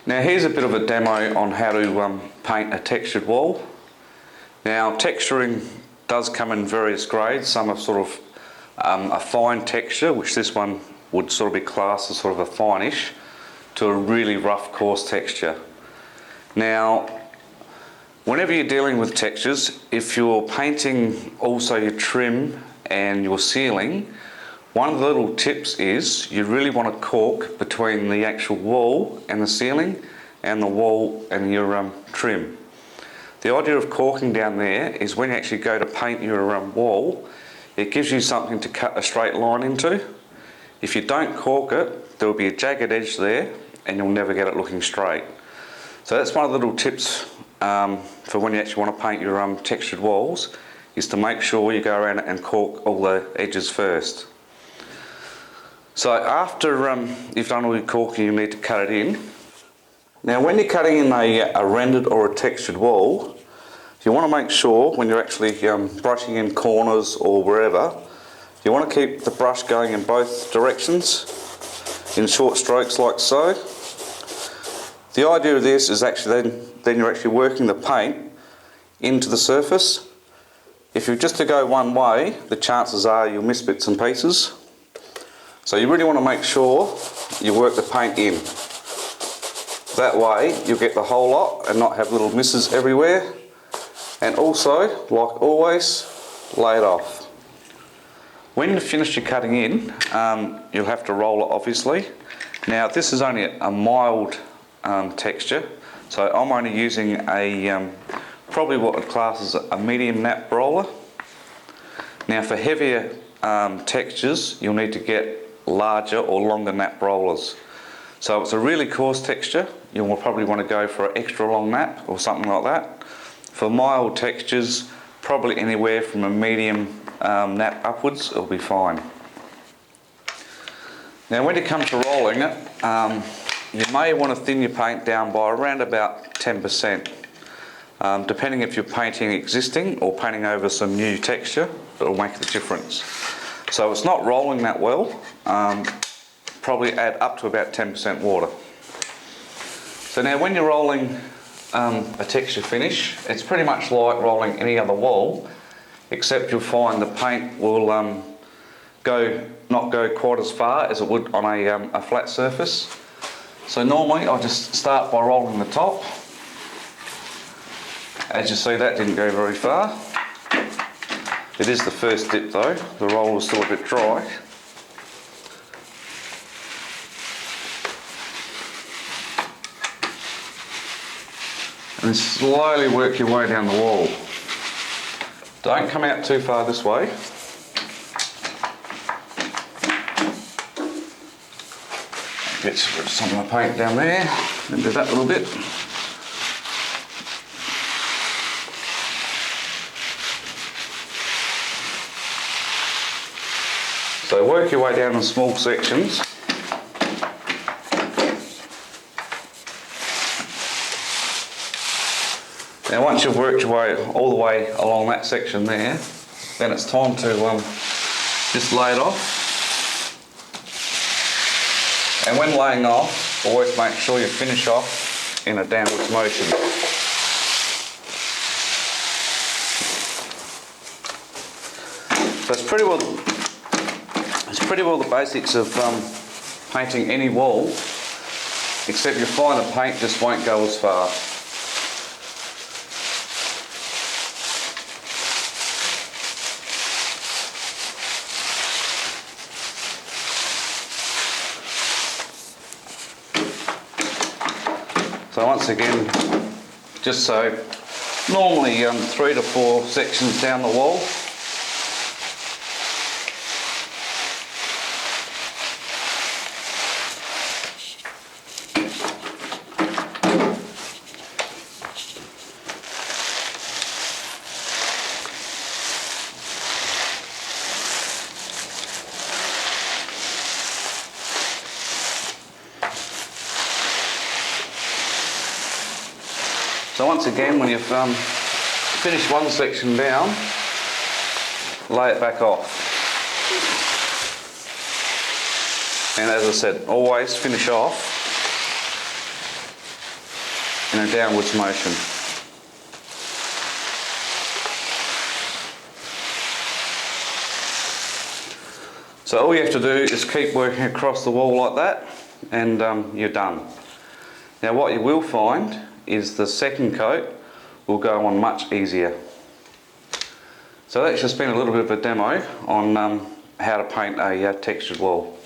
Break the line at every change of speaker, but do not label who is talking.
Now here's a bit of a demo on how to paint a textured wall. Now texturing does come in various grades. Some are sort of a fine texture, which this one would sort of be classed as sort of a finish, to a really rough coarse texture. Now whenever you're dealing with textures, if you're painting also your trim and your ceiling, one of the little tips is you really want to cork between the actual wall and the ceiling and the wall and your trim. The idea of corking down there is when you actually go to paint your wall, it gives you something to cut a straight line into. If you don't cork it, there will be a jagged edge there and you'll never get it looking straight. So that's one of the little tips for when you actually want to paint your textured walls, is to make sure you go around and cork all the edges first. So after you've done all your corking, you need to cut it in. Now when you're cutting in a rendered or a textured wall, you want to make sure when you're actually brushing in corners or wherever, you want to keep the brush going in both directions in short strokes like so. The idea of this is actually then you're actually working the paint into the surface. If you're just to go one way, the chances are you'll miss bits and pieces. So you really want to make sure you work the paint in. That way you'll get the whole lot and not have little misses everywhere. And also, like always, lay it off. When you've finished your cutting in, you'll have to roll it obviously. Now this is only a mild texture, so I'm only using a probably what I'd class as a medium nap roller. Now for heavier textures, you'll need to get larger or longer nap rollers. So if it's a really coarse texture, you'll probably want to go for an extra long nap or something like that. For mild textures, probably anywhere from a medium nap upwards, it'll be fine. Now when it comes to rolling it, you may want to thin your paint down by around about 10%. Depending if you're painting existing or painting over some new texture, it'll make the difference. So if it's not rolling that well, probably add up to about 10% water. So now when you're rolling a texture finish, it's pretty much like rolling any other wall, except you'll find the paint will not go quite as far as it would on a flat surface. So normally I just start by rolling the top. As you see, that didn't go very far. It is the first dip though, the roll is still a bit dry. And then slowly work your way down the wall. Don't come out too far this way. Get some of the paint down there, and do that little bit. So work your way down in small sections. Now once you've worked your way all the way along that section there, then it's time to just lay it off. And when laying off, always make sure you finish off in a downwards motion. So it's pretty well the basics of painting any wall, except you find the paint just won't go as far. So once again, just so normally 3 to 4 sections down the wall. So once again, when you've finished one section down, lay it back off. And as I said, always finish off in a downwards motion. So all you have to do is keep working across the wall like that, and you're done. Now what you will find is the second coat will go on much easier. So that's just been a little bit of a demo on how to paint a textured wall.